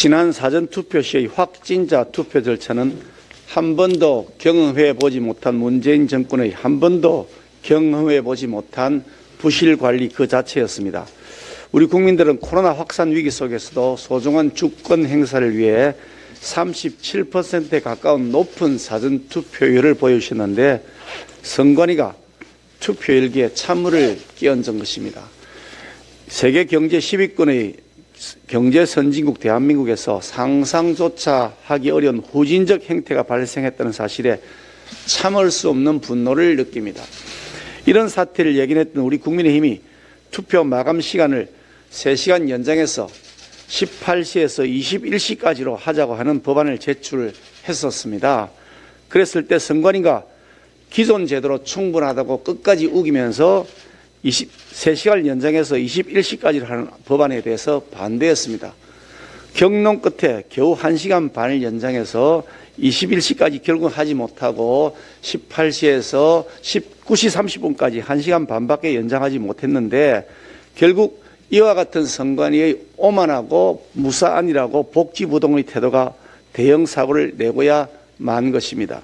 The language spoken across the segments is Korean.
지난 사전투표 시의 확진자 투표 절차는 한 번도 경험해 보지 못한 문재인 정권의 한 번도 경험해 보지 못한 부실 관리 그 자체였습니다. 우리 국민들은 코로나 확산 위기 속에서도 소중한 주권 행사를 위해 37%에 가까운 높은 사전투표율을 보여주셨는데 선관위가 투표일기에 찬물을 끼얹은 것입니다. 세계 경제 10위권의 경제 선진국 대한민국에서 상상조차 하기 어려운 후진적 행태가 발생했다는 사실에 참을 수 없는 분노를 느낍니다. 이런 사태를 예견했던 우리 국민의힘이 투표 마감 시간을 3시간 연장해서 18시에서 21시까지로 하자고 하는 법안을 제출했었습니다. 그랬을 때 선관위가 기존 제도로 충분하다고 끝까지 우기면서 3시간을 연장해서 21시까지 하는 법안에 대해서 반대했습니다. 경론 끝에 겨우 1시간 반을 연장해서 21시까지 결국 하지 못하고 18시에서 19시 30분까지 1시간 반밖에 연장하지 못했는데 결국 이와 같은 선관위의 오만하고 무사안이라고 복지부동의 태도가 대형 사고를 내고야 만 것입니다.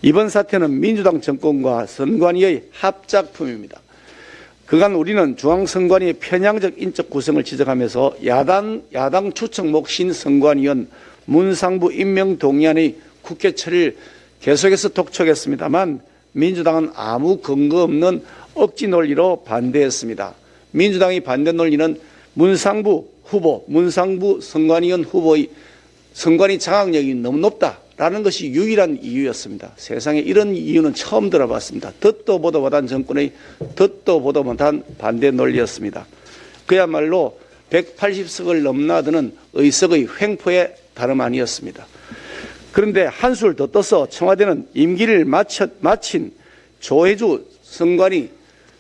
이번 사태는 민주당 정권과 선관위의 합작품입니다. 그간 우리는 중앙선관위의 편향적 인적 구성을 지적하면서 야당 추천목 신선관위원 문상부 임명 동의안의 국회 처리를 계속해서 독촉했습니다만 민주당은 아무 근거 없는 억지 논리로 반대했습니다. 민주당의 반대 논리는 문상부 선관위원 후보의 선관위 장악력이 너무 높다라는 것이 유일한 이유였습니다. 세상에 이런 이유는 처음 들어봤습니다. 듣도 보도 못한 정권의 듣도 보도 못한 반대 논리였습니다. 그야말로 180석을 넘나드는 의석의 횡포에 다름 아니었습니다. 그런데 한술 더 떠서 청와대는 임기를 마친 조혜주 선관위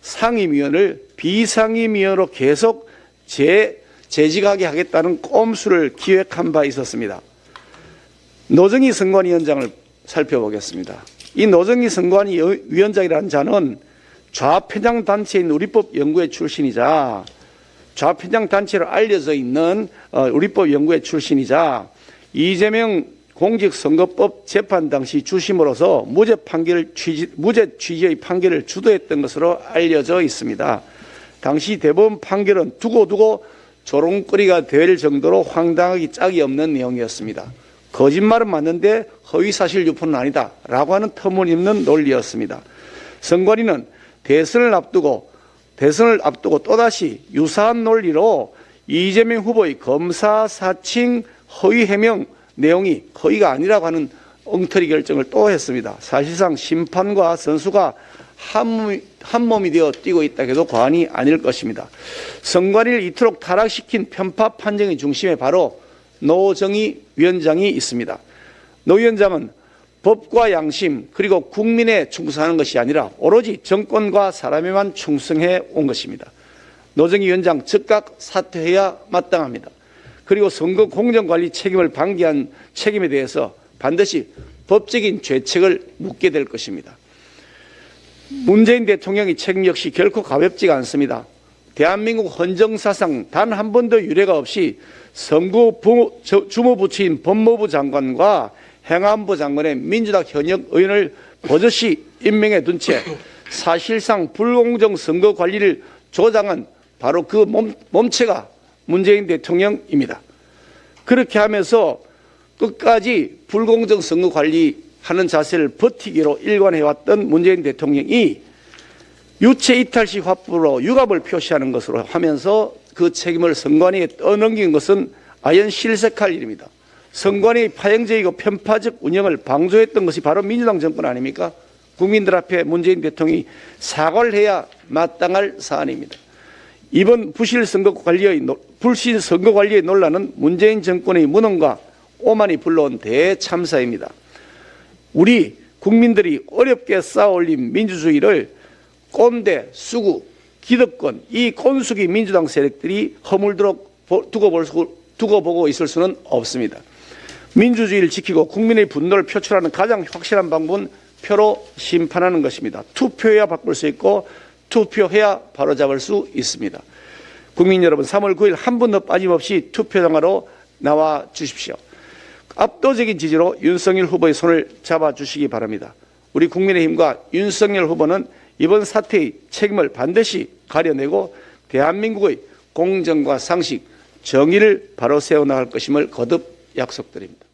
상임위원을 비상임위원으로 계속 재직하게 하겠다는 꼼수를 기획한 바 있었습니다. 노정희 선관위원장을 살펴보겠습니다. 이 노정희 선관위원장이라는 자는 좌편향 단체인 우리법연구회 출신이자 좌편향 단체로 알려져 있는 우리법연구회 출신이자 이재명 공직선거법 재판 당시 주심으로서 무죄 취지의 판결을 주도했던 것으로 알려져 있습니다. 당시 대법원 판결은 두고 조롱거리가 될 정도로 황당하기 짝이 없는 내용이었습니다. 거짓말은 맞는데 허위사실 유포는 아니다 라고 하는 터무니없는 논리였습니다. 선관위는 대선을 앞두고 또다시 유사한 논리로 이재명 후보의 검사 사칭 허위 해명 내용이 허위가 아니라고 하는 엉터리 결정을 또 했습니다. 사실상 심판과 선수가 한 몸이 되어 뛰고 있다 해도 과언이 아닐 것입니다. 선관위를 이토록 타락시킨 편파 판정의 중심에 바로 노정희 위원장이 있습니다. 노 위원장은 법과 양심 그리고 국민에 충성하는 것이 아니라 오로지 정권과 사람에만 충성해 온 것입니다. 노정희 위원장 즉각 사퇴해야 마땅합니다. 그리고 선거 공정관리 책임을 방기한 책임에 대해서 반드시 법적인 죄책을 묻게 될 것입니다. 문재인 대통령의 책임 역시 결코 가볍지가 않습니다. 대한민국 헌정사상 단 한 번도 유례가 없이 선거 주무부처인 법무부 장관과 행안부 장관의 민주당 현역 의원을 버젓이 임명해 둔 채 사실상 불공정 선거 관리를 조장한 바로 그 몸체가 문재인 대통령입니다. 그렇게 하면서 끝까지 불공정 선거 관리하는 자세를 버티기로 일관해왔던 문재인 대통령이 유체 이탈식 화법으로 유감을 표시하는 것으로 하면서 그 책임을 선관위에 떠넘긴 것은 아연 실색할 일입니다. 선관위의 파행적이고 편파적 운영을 방조했던 것이 바로 민주당 정권 아닙니까? 국민들 앞에 문재인 대통령이 사과를 해야 마땅할 사안입니다. 이번 불신 선거 관리의 논란은 문재인 정권의 무능과 오만이 불러온 대참사입니다. 우리 국민들이 어렵게 쌓아올린 민주주의를 꼰대, 수구, 기득권, 이 꼰숙이 민주당 세력들이 허물도록 두고 보고 있을 수는 없습니다. 민주주의를 지키고 국민의 분노를 표출하는 가장 확실한 방법은 표로 심판하는 것입니다. 투표해야 바꿀 수 있고 투표해야 바로잡을 수 있습니다. 국민 여러분, 3월 9일 한 분도 빠짐없이 투표장으로 나와 주십시오. 압도적인 지지로 윤석열 후보의 손을 잡아주시기 바랍니다. 우리 국민의힘과 윤석열 후보는 이번 사태의 책임을 반드시 가려내고 대한민국의 공정과 상식, 정의를 바로 세워나갈 것임을 거듭 약속드립니다.